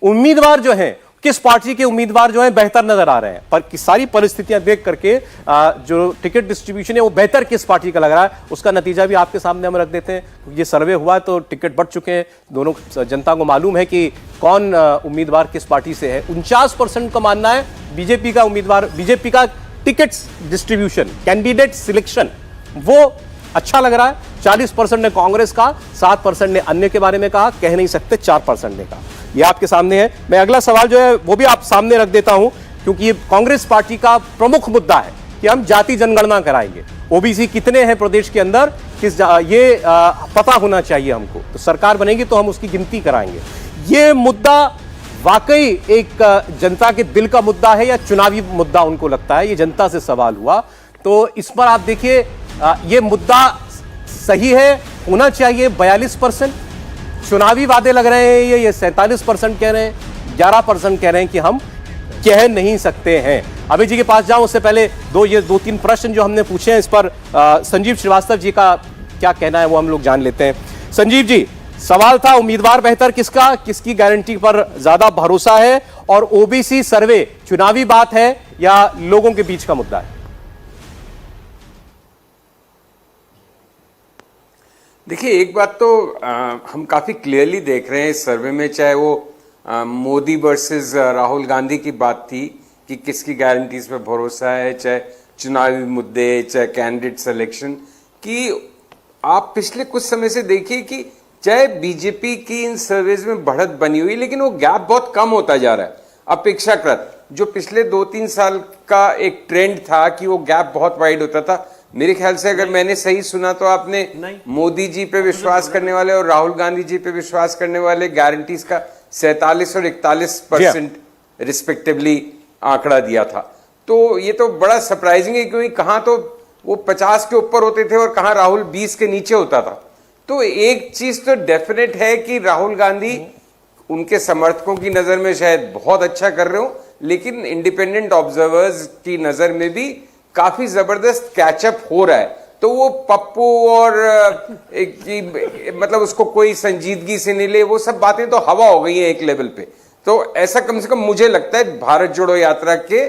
उम्मीदवार जो हैं, किस पार्टी के उम्मीदवार जो हैं बेहतर नजर आ रहे हैं, पर की सारी परिस्थितियां देख करके जो टिकट डिस्ट्रीब्यूशन है वो बेहतर किस पार्टी का लग रहा है, उसका नतीजा भी आपके सामने हम रख देते हैं। ये सर्वे हुआ है तो टिकट बढ़ चुके हैं, दोनों जनता को मालूम है कि कौन उम्मीदवार किस पार्टी से है। 49% का मानना है बीजेपी का उम्मीदवार, बीजेपी का टिकट डिस्ट्रीब्यूशन, कैंडिडेट सिलेक्शन वो अच्छा लग रहा है। 40% ने कांग्रेस का, 7% ने अन्य के बारे में कहा, कह नहीं सकते 4% ने कहा। यह आपके सामने है। मैं अगला सवाल जो है वो भी आप सामने रख देता हूं, क्योंकि ये कांग्रेस पार्टी का प्रमुख मुद्दा है कि हम जाति जनगणना कराएंगे। ओबीसी कितने हैं प्रदेश के अंदर, ये पता होना चाहिए हमको, तो सरकार बनेगी तो हम उसकी गिनती कराएंगे। ये मुद्दा वाकई एक जनता के दिल का मुद्दा है या चुनावी मुद्दा उनको लगता है, ये जनता से सवाल हुआ। तो इस पर आप देखिए, ये मुद्दा सही है, होना चाहिए 42%। चुनावी वादे लग रहे हैं ये 47% कह रहे हैं, 11% कह रहे हैं कि हम कह नहीं सकते हैं। अभय जी के पास जाऊं उससे पहले दो तीन प्रश्न जो हमने पूछे हैं इस पर संजीव श्रीवास्तव जी का क्या कहना है वो हम लोग जान लेते हैं। संजीव जी, सवाल था उम्मीदवार बेहतर किसका, किसकी गारंटी पर ज्यादा भरोसा है, और ओबीसी सर्वे चुनावी बात है या लोगों के बीच का मुद्दा है? देखिए, एक बात तो हम काफी क्लियरली देख रहे हैं इस सर्वे में, चाहे वो मोदी वर्सेस राहुल गांधी की बात थी कि किसकी गारंटीज पे भरोसा है, चाहे चुनावी मुद्दे, चाहे कैंडिडेट सिलेक्शन, कि आप पिछले कुछ समय से देखिए कि चाहे बीजेपी की इन सर्वेज में बढ़त बनी हुई, लेकिन वो गैप बहुत कम होता जा रहा है अपेक्षाकृत। जो पिछले 2-3 साल का एक ट्रेंड था कि वो गैप बहुत वाइड होता था, मेरे ख्याल से अगर मैंने सही सुना तो आपने मोदी जी पे विश्वास करने वाले और राहुल गांधी जी पे विश्वास करने वाले गारंटीज का 47 और 41% रिस्पेक्टिवली आंकड़ा दिया था। तो ये तो बड़ा सरप्राइजिंग है, क्योंकि कहां तो वो 50 के ऊपर होते थे और कहां राहुल 20 के नीचे होता था। तो एक चीज तो डेफिनेट है कि राहुल गांधी उनके समर्थकों की नजर में शायद बहुत अच्छा कर रहे हो, लेकिन इंडिपेंडेंट ऑब्जर्वर्स की नजर में भी काफी जबरदस्त कैचअप हो रहा है। तो वो पप्पू और मतलब उसको कोई संजीदगी से नहीं ले, वो सब बातें तो हवा हो गई हैं एक लेवल पे। तो ऐसा कम से कम मुझे लगता है भारत जोड़ो यात्रा के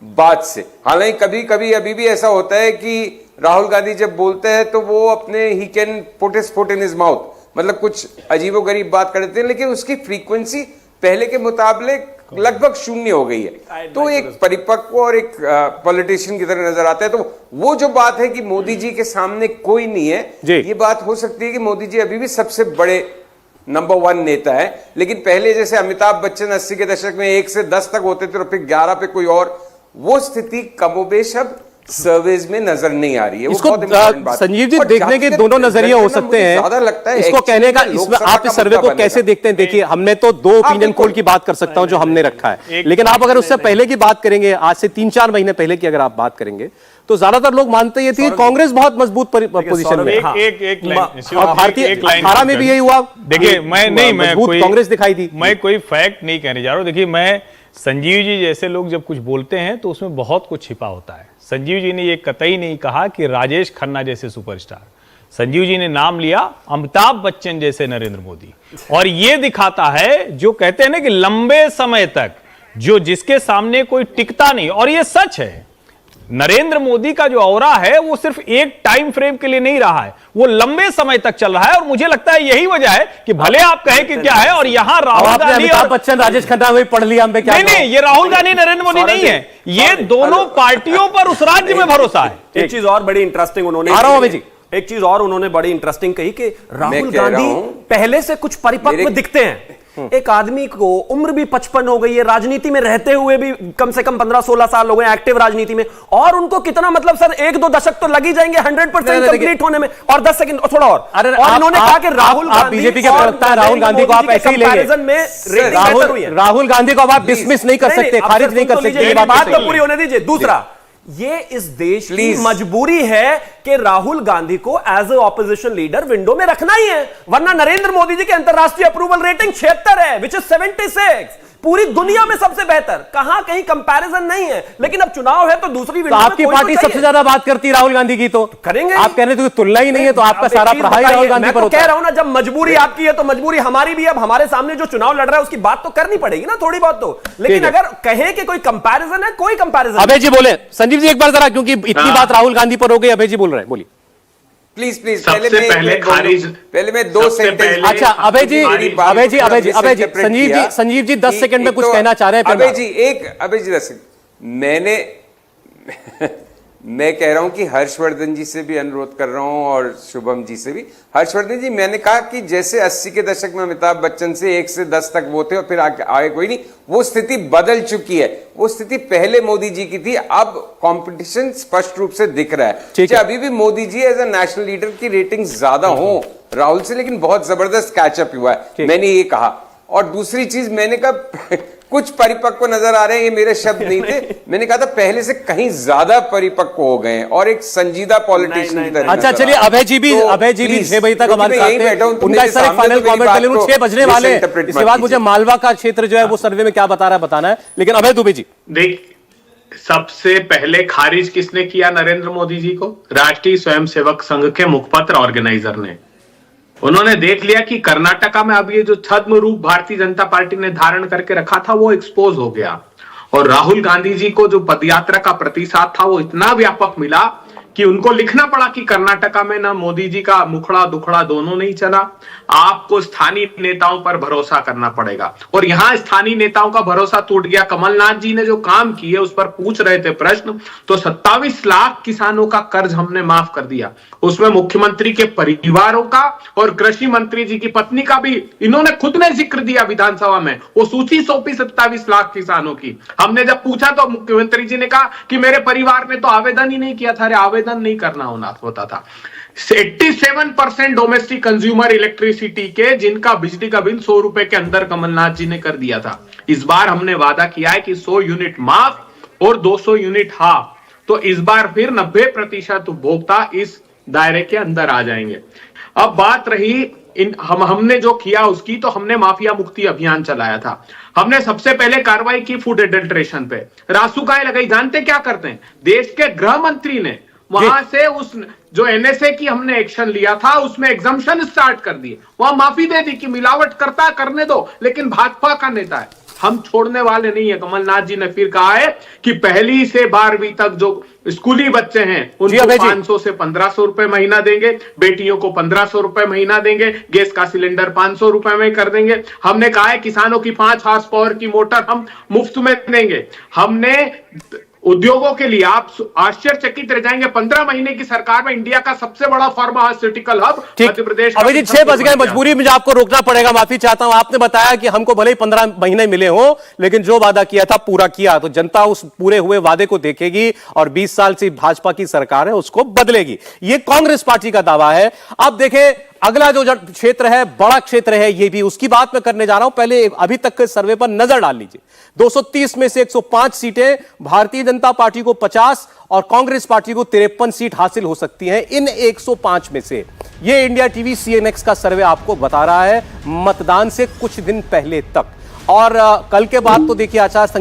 बाद से। हालांकि कभी कभी अभी भी ऐसा होता है कि राहुल गांधी जब बोलते हैं तो वो अपने he can put his foot in his mouth, मतलब कुछ अजीबोगरीब बात कर देते हैं, लेकिन उसकी फ्रीक्वेंसी पहले के मुकाबले लगभग शून्य हो गई है। तो एक परिपक्व और एक पॉलिटिशियन की तरह नजर आता है। तो वो जो बात है कि मोदी जी के सामने कोई नहीं है, ये बात हो सकती है कि मोदी जी अभी भी सबसे बड़े नंबर 1 नेता है, लेकिन पहले जैसे अमिताभ बच्चन 80 के दशक में 1 से 10 तक होते थे और फिर 11 पे कोई और, वो स्थिति कमोबेश अब सर्वेज में नजर नहीं आ रही है। इसको संजीव जी देखने के दोनों नजरिए हो सकते हैं, ज्यादा लगता है इसको कहने का। इसमें आप इस सर्वे को कैसे देखते हैं? देखिए, हमने तो 2 ओपिनियन पोल की बात कर सकता हूं जो हमने रखा है, लेकिन आप अगर उससे पहले की बात करेंगे, आज से 3-4 महीने पहले की अगर आप बात करेंगे, तो ज्यादातर लोग मानते ये थी कांग्रेस बहुत मजबूत पोजीशन में। भारतीय 18 में भी यही हुआ। देखिए, मैं कांग्रेस दिखाई दी। मैं कोई फैक्ट नहीं कहने जा रहा हूं। देखिए, मैं संजीव जी जैसे लोग जब कुछ बोलते हैं तो उसमें बहुत कुछ छिपा होता है। संजीव जी ने ये कतई नहीं कहा कि राजेश खन्ना जैसे सुपरस्टार, संजीव जी ने नाम लिया अमिताभ बच्चन जैसे नरेंद्र मोदी, और ये दिखाता है जो कहते हैं ना कि लंबे समय तक जो जिसके सामने कोई टिकता नहीं, और ये सच है। नरेंद्र मोदी का जो ऑरा है वो सिर्फ एक टाइम फ्रेम के लिए नहीं रहा है, वो लंबे समय तक चल रहा है। और मुझे लगता है यही वजह है कि भले आप कहें कि क्या है, और यहां राहुल गांधी और बच्चन राजेश खन्ना भी पढ़ लिया हमने, क्या नहीं, ये राहुल गांधी नरेंद्र मोदी नहीं है, ये दोनों पार्टियों पर उस राज्य में भरोसा है। एक चीज और बड़ी इंटरेस्टिंग उन्होंने बड़ी इंटरेस्टिंग कही कि राहुल गांधी पहले से कुछ परिपक्व दिखते हैं। एक आदमी को उम्र भी 55 हो गई है, राजनीति में रहते हुए भी कम से कम 15-16 साल हो गए एक्टिव राजनीति में, और उनको कितना मतलब सर 1-2 दशक तो लग ही जाएंगे 100% कंप्लीट होने में, और 10 सेकंड थोड़ा और इन्होंने कहा कि राहुल गांधी बीजेपी के प्रवक्ता राहुल गांधी को आप ऐसे ही लेंगे, राहुल गांधी को आप डिसमिस नहीं कर सकते, खारिज नहीं कर सकते, बात तो पूरी होने दीजिए। दूसरा, ये इस देश की मजबूरी है कि राहुल गांधी को as a opposition leader window में रखना ही है, वरना नरेंद्र मोदी जी की अंतरराष्ट्रीय अप्रूवल रेटिंग 76 है, विच इज 76। पूरी दुनिया में सबसे बेहतर, कहां कहीं कंपैरिजन नहीं है। लेकिन अब चुनाव है तो दूसरी तो आपकी पार्टी सबसे ज्यादा बात करती है राहुल गांधी की, तो करेंगे। आप कह रहे थे तुलना ही नहीं है, तो आपका सारा पढ़ाई राहुल गांधी पर होता है। कह रहा हूं ना, जब मजबूरी आपकी है तो मजबूरी हमारी भी है। अब हमारे सामने जो चुनाव लड़ रहा है उसकी बात तो करनी पड़ेगी ना, थोड़ी बहुत तो। लेकिन अगर कहें कि कोई कंपैरिजन है, कोई कंपैरिजन। अभय जी बोले, संजीव जी एक बार जरा, क्योंकि इतनी बात राहुल गांधी पर हो गई। अभय जी बोल रहे हैं, बोलिए प्लीज प्लीज। पहले मैं 2 सेंटेंस। अच्छा अभय जी संजीव जी 10 सेकंड में कुछ कहना चाह रहे हैं। अभय जी 10 सेकंड। मैं कह रहा हूं कि हर्षवर्धन जी से भी अनुरोध कर रहा हूं और शुभम जी से भी। हर्षवर्धन जी, मैंने कहा कि जैसे 80 के दशक में अमिताभ बच्चन से 1 से 10 तक वो थे और फिर आगे कोई नहीं, वो स्थिति बदल चुकी है। वो स्थिति पहले मोदी जी की थी, अब कंपटीशन स्पष्ट रूप से दिख रहा है। अभी भी Modi ji as a national leader की रेटिंग ज्यादा हो राहुल से, लेकिन बहुत जबरदस्त कैचअप हुआ है, मैंने ये कहा। और दूसरी चीज मैंने कहा कुछ परिपक्व नजर आ रहे हैं, ये मेरे शब्द नहीं थे, मैंने कहा था पहले से कहीं ज्यादा परिपक्व हो गए हैं और एक संजीदा पॉलिटिशियन की तरह। अच्छा चलिए, अभय जी भी 6 बजे तक हमारे साथ हैं। उनका इस तरह फाइनल कमेंट ले लूं, 6 बजने वाले। इसके बाद मुझे मालवा का क्षेत्र जो है वो सर्वे में क्या बता रहा है बताना है। लेकिन अभय दुबे जी, देख, सबसे पहले खारिज किसने किया नरेंद्र मोदी जी को? राष्ट्रीय स्वयंसेवक संघ के मुखपत्र ऑर्गेनाइजर ने। उन्होंने देख लिया कि कर्नाटका में अब ये जो छद्म रूप भारतीय जनता पार्टी ने धारण करके रखा था वो एक्सपोज हो गया, और राहुल गांधी जी को जो पदयात्रा का प्रतिसाद था वो इतना व्यापक मिला कि उनको लिखना पड़ा कि कर्नाटका में ना मोदी जी का मुखड़ा दुखड़ा दोनों नहीं चला, आपको स्थानीय नेताओं पर भरोसा करना पड़ेगा। और यहां स्थानीय नेताओं का भरोसा टूट गया। कमलनाथ जी ने जो काम किए उस पर पूछ रहे थे प्रश्न, तो 27 लाख किसानों का कर्ज हमने माफ कर दिया। उसमें मुख्यमंत्री के परिवारों का और कृषि मंत्री जी की पत्नी का भी इन्होंने खुद ने जिक्र दिया विधानसभा में। वो सूची सौंपी 27 लाख किसानों की। हमने जब पूछा तो मुख्यमंत्री जी ने कहा कि मेरे परिवार ने तो आवेदन ही नहीं किया था। अरे आवेदन नहीं करना होता था। 87% डोमेस्टिक कंज्यूमर इलेक्ट्रिसिटी के जिनका बिजली का बिल 100 रुपए के अंदर कमलनाथ जी ने कर दिया था। इस बार हमने वादा किया है कि 100 यूनिट माफ और 200 यूनिट हाफ। तो इस बार फिर 90% उपभोक्ता इस दायरे के अंदर आ जाएंगे। अब बात रही हमने जो किया उसकी, तो हमने माफिया मुक्ति अभियान चलाया था। हमने सबसे पहले कार्रवाई की फूड एडल्ट्रेशन पे, रासुकाएं लगाई। जानते क्या करते हैं? देश के गृह मंत्री ने वहां से उस जो एनएसए की हमने एक्शन लिया था उसमें एग्जम्पशन स्टार्ट कर दिए, वहां माफी दे दी कि मिलावट करता करने दो, लेकिन भाजपा का नेता है, हम छोड़ने वाले नहीं है। कमलनाथ जी ने फिर कहा है कि 1ली से 12वीं तक जो स्कूली बच्चे हैं उनको 500 से 1500 रुपए महीना देंगे, बेटियों को 1500 रुपए महीना देंगे, गैस का सिलेंडर 500 रुपए में कर देंगे। हमने कहा है किसानों की 5 हॉर्स पावर की मोटर हम मुफ्त में देंगे। हमने उद्योगों के लिए, आप आश्चर्यचकित रह जाएंगे, 15 महीने की सरकार में इंडिया का सबसे बड़ा फार्मास्यूटिकल हब मध्य प्रदेश। अभी जी 6 बज गए, मजबूरी में आपको रोकना पड़ेगा, माफी चाहता हूं। आपने बताया कि हमको भले ही 15 महीने मिले हो, लेकिन जो वादा किया था पूरा किया, तो जनता उस पूरे हुए वादे को देखेगी और 20 साल से भाजपा की सरकार है उसको बदलेगी। ये कांग्रेस पार्टी का दावा है। अब देखें अगला जो क्षेत्र है, बड़ा क्षेत्र है, ये भी उसकी बात मैं करने जा रहा हूं। पहले अभी तक के सर्वे पर नजर डाल लीजिए। 230 में से 105 सीटें भारतीय जनता पार्टी को 50 और कांग्रेस पार्टी को 53 सीट हासिल हो सकती हैं इन 105 में से। यह इंडिया टीवी CNX का सर्वे आपको बता रहा है मतदान से कुछ दिन पहले तक। और कल के बाद तो देखिए आचार